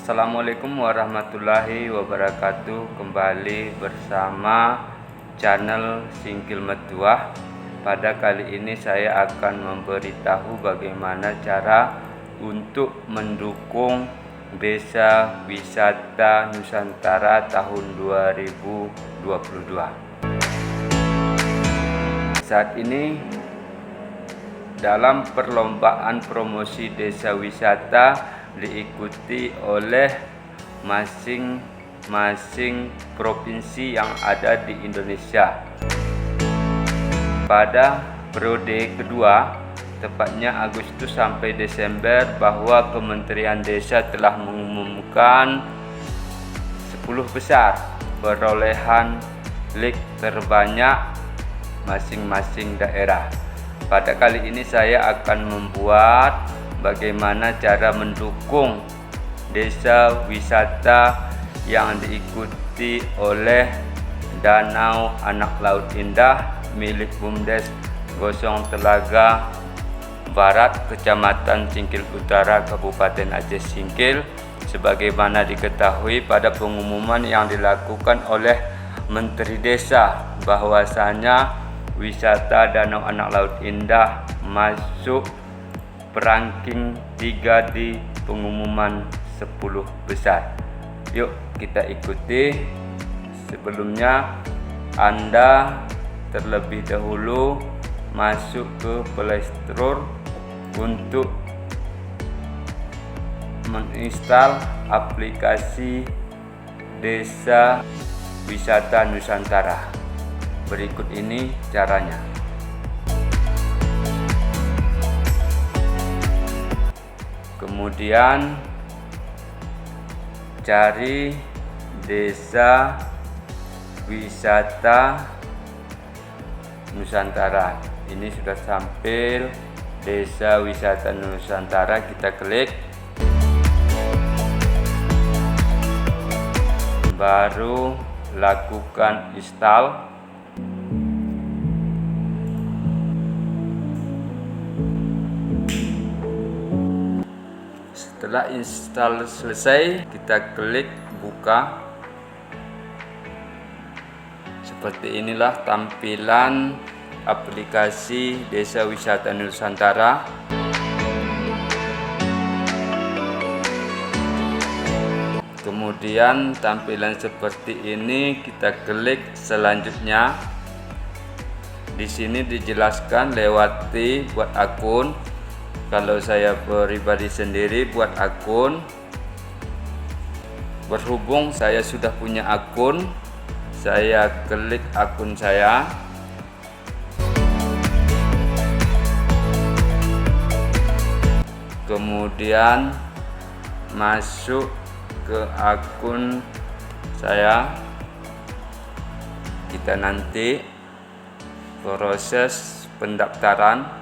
Assalamualaikum warahmatullahi wabarakatuh. Kembali bersama channel Singkil Metuah. Pada kali ini saya akan memberitahu bagaimana cara untuk mendukung Desa Wisata Nusantara tahun 2022. Saat ini dalam perlombaan promosi desa wisata diikuti oleh masing-masing provinsi yang ada di Indonesia. Pada periode kedua, tepatnya Agustus sampai Desember, bahwa Kementerian Desa telah mengumumkan 10 besar perolehan lig terbanyak masing-masing daerah. Pada kali ini saya akan membuat bagaimana cara mendukung desa wisata yang diikuti oleh Danau Anak Laut Indah milik BUMDes Gosong Telaga Barat, Kecamatan Singkil Utara, Kabupaten Aceh Singkil. Sebagaimana diketahui pada pengumuman yang dilakukan oleh Menteri Desa bahwasanya wisata Danau Anak Laut Indah masuk ranking 3 di pengumuman 10 besar. Yuk kita ikuti. Sebelumnya Anda terlebih dahulu masuk ke Play Store untuk menginstal aplikasi Desa Wisata Nusantara. Berikut ini caranya. Kemudian cari Desa Wisata Nusantara. Ini sudah sampai Desa Wisata Nusantara, kita klik. Baru lakukan install. Setelah install selesai, kita klik buka. Seperti inilah tampilan aplikasi Desa Wisata Nusantara. Kemudian tampilan seperti ini, kita klik selanjutnya. Di sini dijelaskan lewati buat akun. Kalau saya pribadi sendiri buat akun. Berhubung saya sudah punya akun, saya klik akun saya. Kemudian masuk ke akun saya. Kita nanti proses pendaftaran.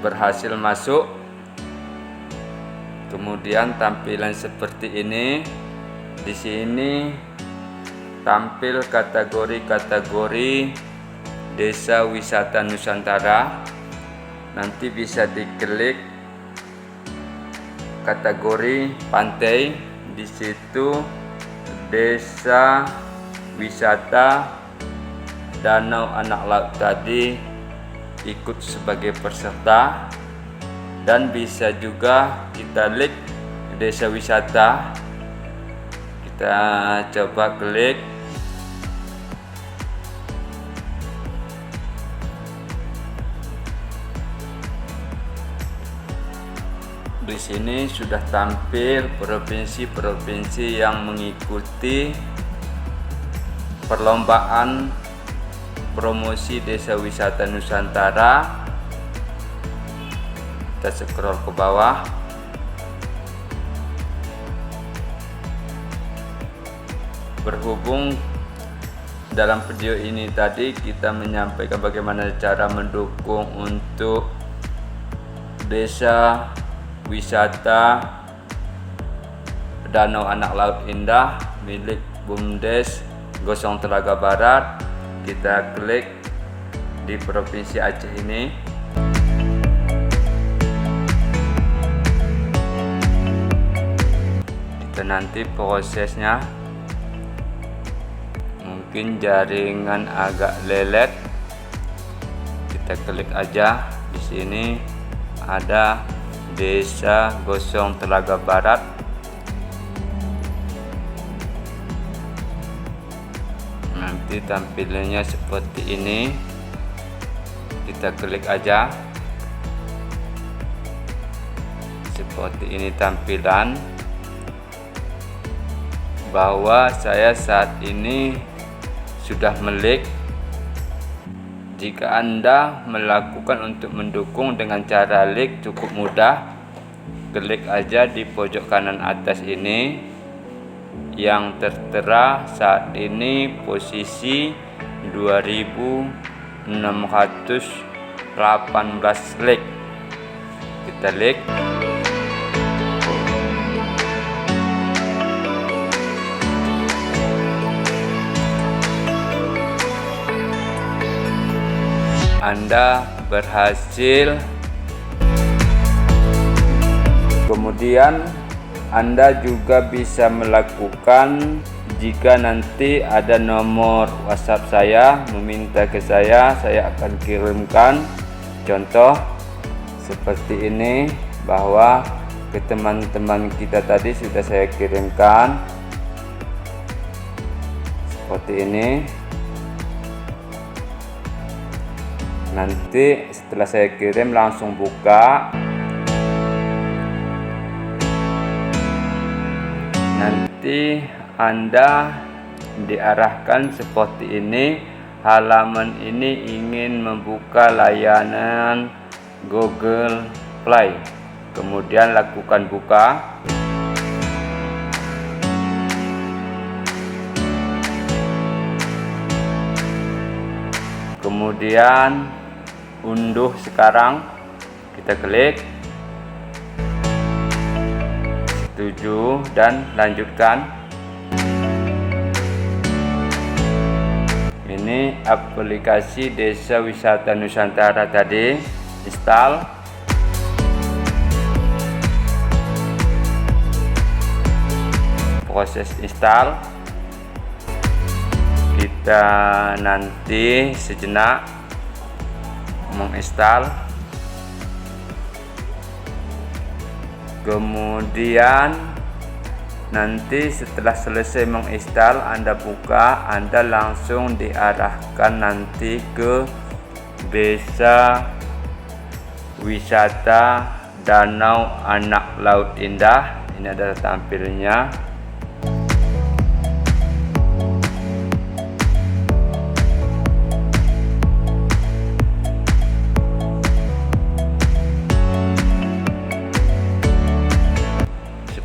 Berhasil masuk. Kemudian tampilan seperti ini. Di sini tampil kategori-kategori Desa Wisata Nusantara. Nanti bisa diklik kategori pantai. Di situ Desa Wisata Danau Anak Laut tadi ikut sebagai peserta, dan bisa juga kita klik desa wisata. Kita coba klik. Di sini sudah tampil provinsi-provinsi yang mengikuti perlombaan promosi Desa Wisata Nusantara. Kita scroll ke bawah. Berhubung dalam video ini tadi kita menyampaikan bagaimana cara mendukung untuk Desa Wisata Danau Anak Laut Indah milik BUMDes Gosong Telaga Barat, kita klik di Provinsi Aceh ini. dan nanti prosesnya mungkin jaringan agak lelet, kita klik aja. Di sini ada Desa Gosong Telaga Barat. Nanti tampilannya seperti ini, kita klik aja. Seperti ini tampilan, bahwa saya saat ini sudah melek. Jika Anda melakukan untuk mendukung dengan cara like, cukup mudah. Klik aja di pojok kanan atas ini yang tertera saat ini posisi 2618 like. Kita like. Anda berhasil. Kemudian Anda juga bisa melakukan, jika nanti ada nomor WhatsApp saya meminta ke saya akan kirimkan contoh seperti ini, bahwa ke teman-teman kita tadi sudah saya kirimkan seperti ini. Nanti setelah saya kirim langsung buka. Nanti Anda diarahkan seperti ini. Halaman ini ingin membuka layanan Google Play. Kemudian lakukan buka. Kemudian unduh sekarang, kita klik setuju dan lanjutkan. Ini aplikasi Desa Wisata Nusantara tadi, install. Proses install, kita nanti sejenak menginstal. Kemudian nanti setelah selesai menginstal, Anda buka, Anda langsung diarahkan nanti ke Desa Wisata Danau Anak Laut Indah. Ini adalah tampilnya.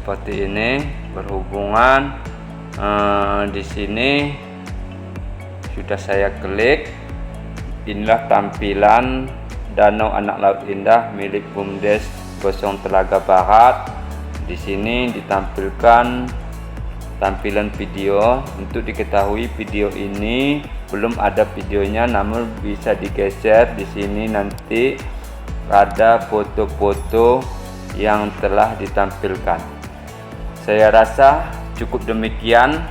Seperti ini, berhubungan di sini sudah saya klik. Inilah tampilan Danau Anak Laut Indah milik BUMDes Gosong Telaga Barat. Di sini ditampilkan tampilan video. Untuk diketahui, video ini belum ada videonya, namun bisa digeser. Di sini nanti ada foto-foto yang telah ditampilkan. Saya rasa cukup demikian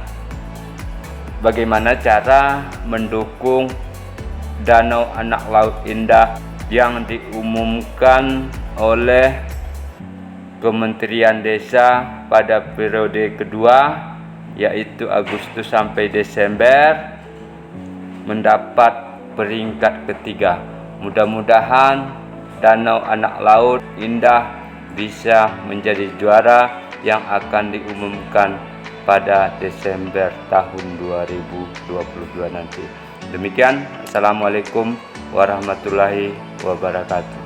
bagaimana cara mendukung Danau Anak Laut Indah yang diumumkan oleh Kementerian Desa pada periode kedua, yaitu Agustus sampai Desember, mendapat peringkat ketiga. Mudah-mudahan Danau Anak Laut Indah bisa menjadi juara yang akan diumumkan pada Desember tahun 2022 nanti. Demikian, Assalamualaikum warahmatullahi wabarakatuh.